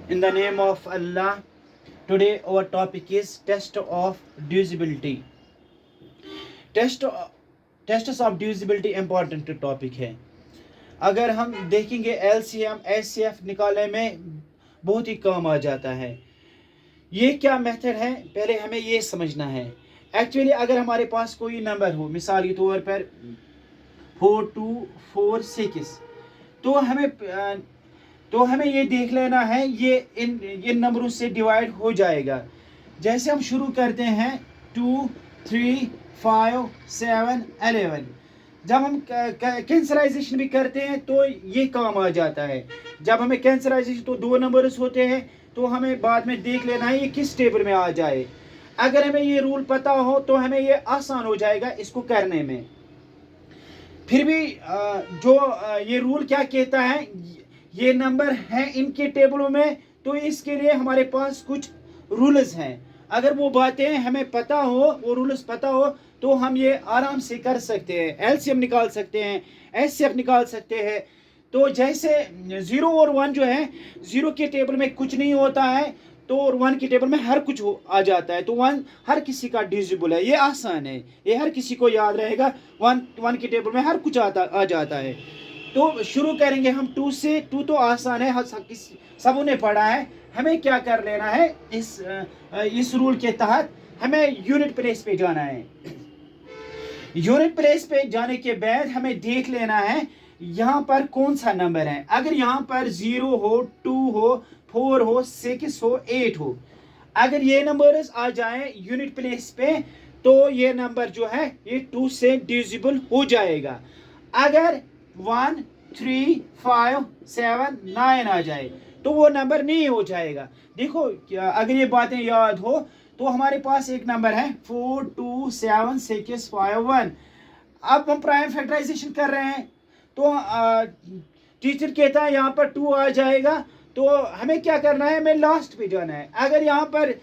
In the name of Allah, today our topic is test of divisibility. Test Tests of divisibility important topic है. अगर हम देखेंगे LCM HCF निकालने में बहुत ही काम आ जाता है. ये क्या मेथड है, पहले हमें ये समझना है. एक्चुअली अगर हमारे पास कोई नंबर हो, मिसाल के तौर पर 4246, तो हमें ये देख लेना है ये इन नंबरों से डिवाइड हो जाएगा. जैसे हम शुरू करते हैं 2 3 5 7 11. जब हम कैंसलाइजेशन भी करते हैं तो ये काम आ जाता है. जब हमें कैंसलाइजेशन तो दो नंबर्स होते हैं, तो हमें बाद में देख लेना है ये किस टेबल में आ जाए. अगर हमें ये रूल पता हो तो हमें ये आसान हो जाएगा इसको करने में. फिर भी ये रूल क्या कहता है, ये नंबर है इनके टेबलों में, तो इसके लिए हमारे पास कुछ रूल्स हैं. अगर वो बातें हमें पता हो, वो रूल्स पता हो, तो हम ये आराम से कर सकते हैं. एलसीएम निकाल सकते हैं, एचसीएफ निकाल सकते हैं. तो जैसे 0 और 1 जो है, 0 के टेबल में कुछ नहीं होता है, तो और 1 के टेबल में हर कुछ आ जाता है. तो 1 हर किसी का डिविजिबल है. ये आसान है, ये हर किसी को याद रहेगा. 1 के टेबल में हर कुछ आ जाता है. तो शुरू करेंगे हम 2 से. 2 तो आसान है, सबों ने पढ़ा है. हमें क्या कर लेना है, इस रूल के तहत हमें यूनिट प्लेस पे जाना है. यूनिट प्लेस पे जाने के बाद हमें देख लेना है यहाँ पर कौन सा नंबर है. अगर यहाँ पर 0 हो, 2 हो, 4 हो, 6 हो, 8 हो, अगर ये नंबर्स आ जाए यूनिट प्लेस पे, तो ये नंबर जो है ये 2 से डिविजिबल हो जाएगा. अगर 1 3 5 7 9 आ जाए तो वो नंबर नहीं हो जाएगा. देखो, अगर ये बातें याद हो तो हमारे पास एक नंबर है 4 2 7 6 5 1. अब हम प्राइम फैक्टराइजेशन कर रहे हैं, तो टीचर कहता है यहाँ पर 2 आ जाएगा. तो हमें क्या करना है, हमें लास्ट पे जाना है. अगर यहाँ पर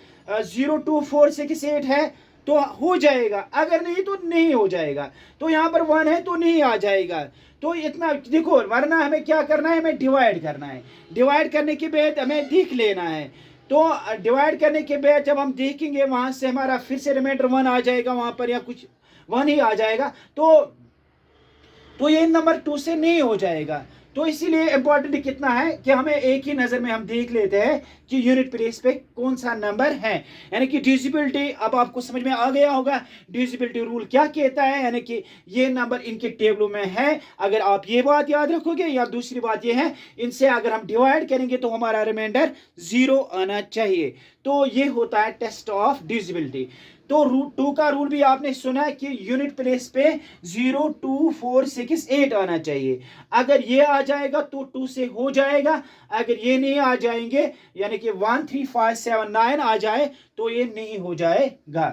0 2 4 6 8 है तो हो जाएगा, अगर नहीं तो नहीं हो जाएगा. तो यहाँ पर 1 है तो नहीं आ जाएगा. तो इतना देखो, वरना हमें क्या करना है, हमें डिवाइड करना है. डिवाइड करने के बाद हमें देख लेना है. तो डिवाइड करने के बाद जब हम देखेंगे, वहां से हमारा फिर से रिमाइंडर 1 आ जाएगा, वहां पर या कुछ 1 ही आ जाएगा. तो ये नंबर 2 से नहीं हो जाएगा. तो इसीलिए इंपॉर्टेंट कितना है कि हमें एक ही नजर में हम देख लेते हैं कि यूनिट प्लेस पे कौन सा नंबर है. यानी कि डिविजिबिलिटी अब आपको समझ में आ गया होगा. डिविजिबिलिटी रूल क्या कहता है, यानी कि ये नंबर इनके टेबलों में है. अगर आप ये बात याद रखोगे, या दूसरी बात ये है, इनसे अगर हम डिवाइड करेंगे तो हमारा रिमाइंडर 0 आना चाहिए. तो ये होता है टेस्ट ऑफ डिविजिबिलिटी. तो रूट 2 का रूल भी आपने सुना है कि यूनिट प्लेस पे 0 2 4 6 8 आना चाहिए. अगर ये आ जाएगा तो 2 से हो जाएगा. अगर ये नहीं आ जाएंगे, यानी कि 1 3 5 7 9 आ जाए, तो ये नहीं हो जाएगा.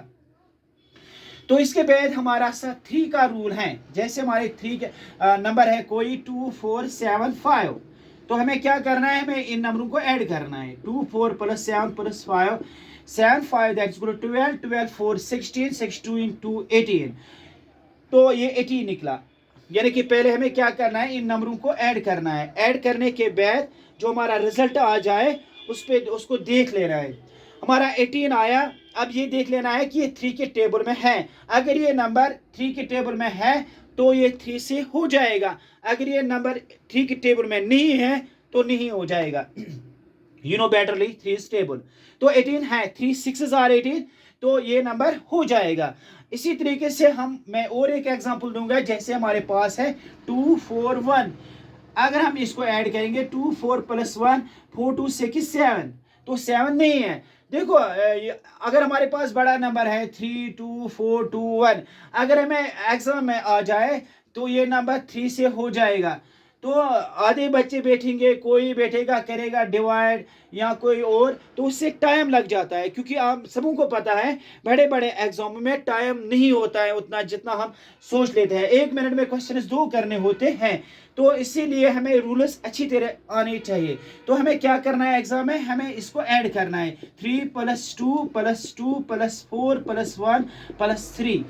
तो इसके बाद हमारा 3 का रूल है. जैसे हमारे 3 नंबर है कोई 2 4 7 5, तो हमें क्या करना है, हमें इन नंबरों को ऐड करना है. 2 4 + 7 + 5 7 5 दैट्स इक्वल टू 12 12 4 16 6 2 into 18. तो ये 18 निकला. यानी कि पहले हमें क्या करना है, इन नंबरों को ऐड करना है. ऐड करने के बाद जो हमारा रिजल्ट आ जाए उसको देख लेना है. हमारा 18 आया. अब ये देख लेना है कि ये 3 के टेबल में है. अगर ये नंबर 3 के टेबल में है तो ये 3 से हो जाएगा. अगर ये नंबर 3 के टेबल में नहीं है तो नहीं हो जाएगा. You know betterly 3 is stable. तो 18 है, 3 6s are 18, तो ये नंबर हो जाएगा. इसी तरीके से मैं और एक एग्जांपल दूंगा. जैसे हमारे पास है 2 4 1. अगर हम इसको ऐड करेंगे 2 4 + 1 4 2 6 7, तो 7 नहीं है. देखो, अगर हमारे पास बड़ा नंबर है 3 2 4 2 1, अगर हमें एग्जाम में आ जाए तो ये नंबर 3 से हो जाएगा. तो आधे बच्चे बैठेंगे, कोई बैठेगा करेगा डिवाइड या कोई और, तो उससे टाइम लग जाता है. क्योंकि आप सबों को पता है बड़े बड़े एग्जाम में टाइम नहीं होता है उतना जितना हम सोच लेते हैं. 1 मिनट में क्वेश्चन 2 करने होते हैं. तो इसीलिए हमें रूल्स अच्छी तरह आने चाहिए. तो हमें क्या करना है, एग्जाम में हमें इसको ऐड करना है. 3 + 2 + 2 + 4 + 1 + 3.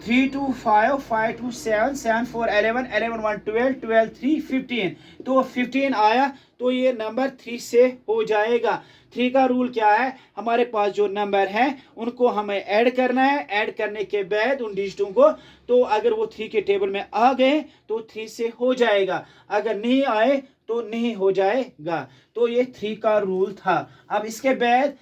3 2 5, 5 2 7, 7 4 11, 11 1 12, 12 3 15। तो 15 आया तो ये नंबर 3 से हो जाएगा। 3 का रूल क्या है, हमारे पास जो नंबर है उनको हमें ऐड करना है, ऐड करने के बाद उन डिजिटों को, तो अगर वो 3 के टेबल में आ गए तो 3 से हो जाएगा, अगर नहीं आए तो नहीं हो जाएगा। तो ये 3 का रूल था। अब इसके बाद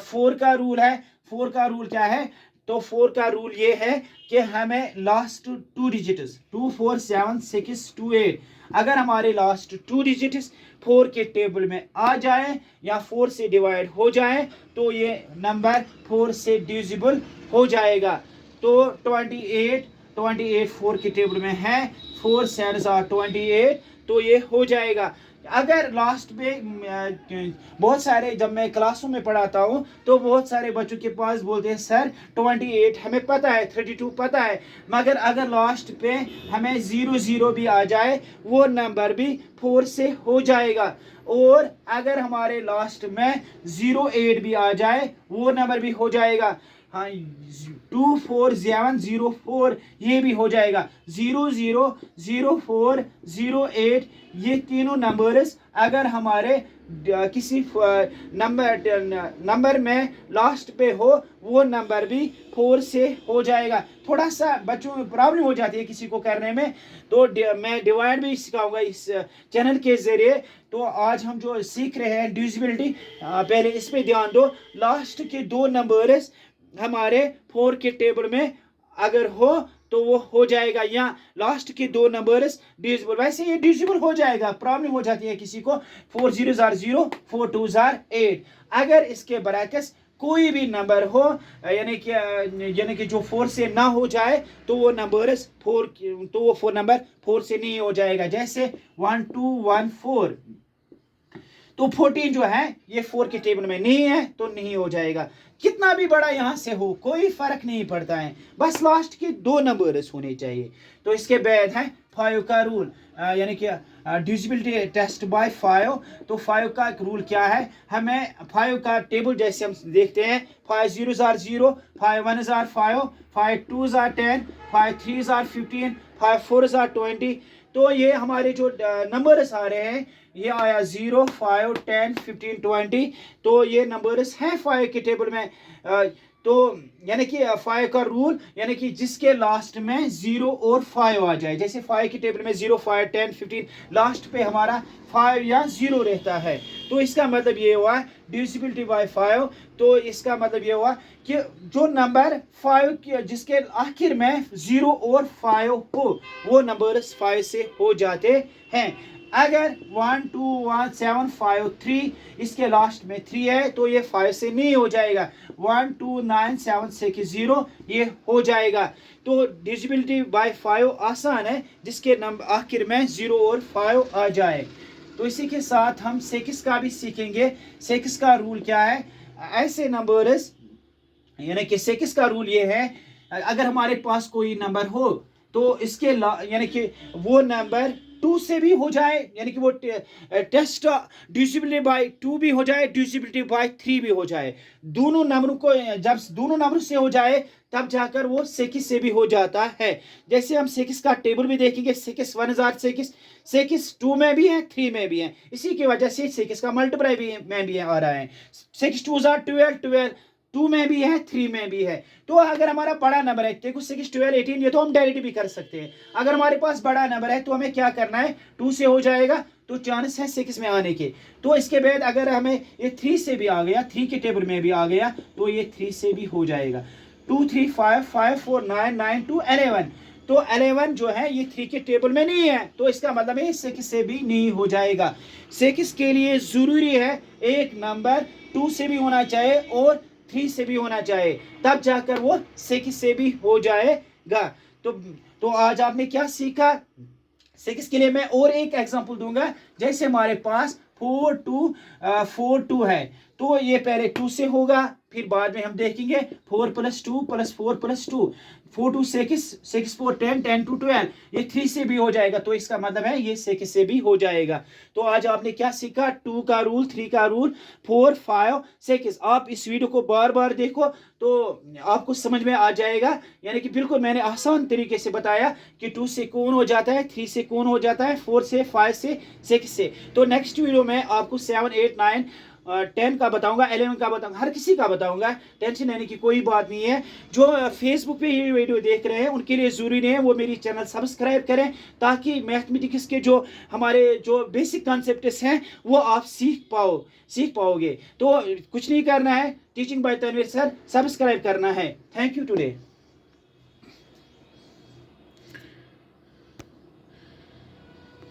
4 का रूल है। 4 का रूल क्या है, तो 4 का रूल ये है कि हमें लास्ट 2 डिजिट्स 2 4 7 6 2 8, अगर हमारे लास्ट 2 डिजिट्स 4 के टेबल में आ जाए या 4 से डिवाइड हो जाए तो ये नंबर 4 से डिविजिबल हो जाएगा। तो 28 4 के टेबल में है, 4 7 आर 28, तो ये हो जाएगा। अगर लास्ट में बहुत सारे, जब मैं क्लासों में पढ़ाता हूँ तो बहुत सारे बच्चों के पास बोलते हैं सर 28 हमें पता है, 32 पता है, मगर अगर लास्ट पे हमें 0 0 भी आ जाए वो नंबर भी 4 से हो जाएगा, और अगर हमारे लास्ट में 08 भी आ जाए वो नंबर भी हो जाएगा। हाँ, 2 4 7 0 4 ये भी हो जाएगा। 0 0 0 4 0 8 ये तीनों नंबर्स अगर हमारे किसी नंबर में लास्ट पे हो वो नंबर भी 4 से हो जाएगा। थोड़ा सा बच्चों में प्रॉब्लम हो जाती है किसी को करने में, तो मैं डिवाइड भी सिखाऊंगा इस चैनल के जरिए। तो आज हम जो सीख रहे हैं डिविजिबिलिटी, पहले इस पे ध्यान दो। लास्ट के 2 नंबर्स हमारे 4 के टेबल में अगर हो तो वो हो जाएगा, या लास्ट के 2 नंबर्स डिविजिबल, वैसे ये डिविजिबल हो जाएगा। प्रॉब्लम हो जाती है किसी को 4 0 0, 4 2 8, अगर इसके बरअक्स कोई भी नंबर हो, यानी कि जो 4 से ना हो जाए तो वो नंबर्स 4, तो वो 4 नंबर 4 से नहीं हो जाएगा। जैसे 1 2 1 4, तो 14 जो है ये 4 के टेबल में नहीं है तो नहीं हो जाएगा। कितना भी बड़ा यहां से हो कोई फर्क नहीं पड़ता है, बस लास्ट के 2 नंबर्स होने चाहिए। तो इसके बाद है 5 का रूल, यानी कि डिविजिबिलिटी टेस्ट बाय 5। तो 5 का एक रूल क्या है, हमें 5 का टेबल जैसे हम देखते हैं, 5 0 0, 5 1 5, 5 2 10, 5 3 15, 5 4 20। तो ये हमारे जो नंबर्स आ रहे हैं ये आया 0 5 10 15 20, तो ये नंबर्स हैं 5 के टेबल में। तो यानी कि 5 का रूल, यानी कि जिसके लास्ट में 0 और 5 आ जाए, जैसे 5 के टेबल में 0 5 10 15, लास्ट पे हमारा 5 या 0 रहता है, तो इसका मतलब ये हुआ डिविजिबिलिटी बाय 5। तो इसका मतलब ये हुआ कि जो नंबर 5 जिसके आखिर में 0 और 5 हो वो नंबर्स 5 से हो जाते हैं। अगर 1 2 1 7 5 3 इसके लास्ट में 3 है तो ये 5 से नहीं हो जाएगा। 1 2 9 7 6 0 ये हो जाएगा। तो डिविजिबिलिटी बाय 5 आसान है जिसके नंबर आखिर में 0 और 5 आ जाए। तो इसी के साथ हम 6 का भी सीखेंगे। 6 का रूल क्या है, ऐसे नंबर्स, यानी कि 6 का रूल ये है, अगर हमारे पास कोई नंबर हो तो इसके यानी कि वो नंबर 2 से भी हो जाए, यानी कि वो टेस्ट डिविजिबिलिटी बाय 2 भी हो जाए, डिविजिबिलिटी बाय 3 भी हो जाए। दोनों नंबरों को जब दोनों नंबर से हो जाए तब जाकर वो 6 से भी हो जाता है। जैसे हम 6 का टेबल भी देखेंगे, 6 1 6, 6 2 में भी है 3 में भी है, इसी की वजह से 6 का मल्टीप्लाई भी में भी आ रहा है। 6 2 12, 12 2 में भी है 3 में भी है। तो अगर हमारा बड़ा नंबर है, देखो 6 12 18, ये तो हम डायरेक्ट भी कर सकते हैं। अगर हमारे पास बड़ा नंबर है तो हमें क्या करना है, 2 से हो जाएगा तो चांस है 6 में आने के। तो इसके बाद अगर हमें ये 3 से भी आ गया, 3 के टेबल में भी आ गया तो ये 3 से भी हो जाएगा। 2 3 5 5 4 9 9 2 11, तो 11 जो है ये 3 के टेबल में नहीं है, तो इसका मतलब है 6 से भी नहीं हो जाएगा। 6 के लिए जरूरी है एक नंबर 2 से भी होना चाहिए और 3 से भी होना चाहिए, तब जाकर वो 6 से भी हो जाएगा। तो आज आपने क्या सीखा। 6 के लिए मैं और एक एग्जांपल दूंगा। जैसे हमारे पास 4 2 4 2 है, तो ये पहले 2 से होगा, फिर बाद में हम देखेंगे 4 + 2 + 4 + 2, 4 2 6, 6 4 10, 10 2 12, ये 3 से भी हो जाएगा, तो इसका मतलब है ये 6 से भी हो जाएगा। तो आज आपने क्या सीखा, 2 का रूल, 3 का रूल, 4 5 6। आप इस वीडियो को बार बार देखो तो आपको समझ में आ जाएगा, यानी कि बिल्कुल मैंने आसान तरीके से बताया कि 2 से कौन हो जाता है, 3 से कौन हो जाता है, 4 से, 5 से, 6 से। तो नेक्स्ट वीडियो में आपको 7 8 9 10 का बताऊंगा, 11 का बताऊंगा, हर किसी का बताऊंगा। टेंशन लेने की कोई बात नहीं है। जो फेसबुक पे ये वीडियो देख रहे हैं उनके लिए ज़रूरी नहीं है वो मेरी चैनल सब्सक्राइब करें, ताकि मैथमेटिक्स के जो हमारे जो बेसिक कॉन्सेप्ट्स हैं वो आप सीख पाओगे। तो कुछ नहीं करना है, teaching by Tanveer sir subscribe करना है। Thank you today.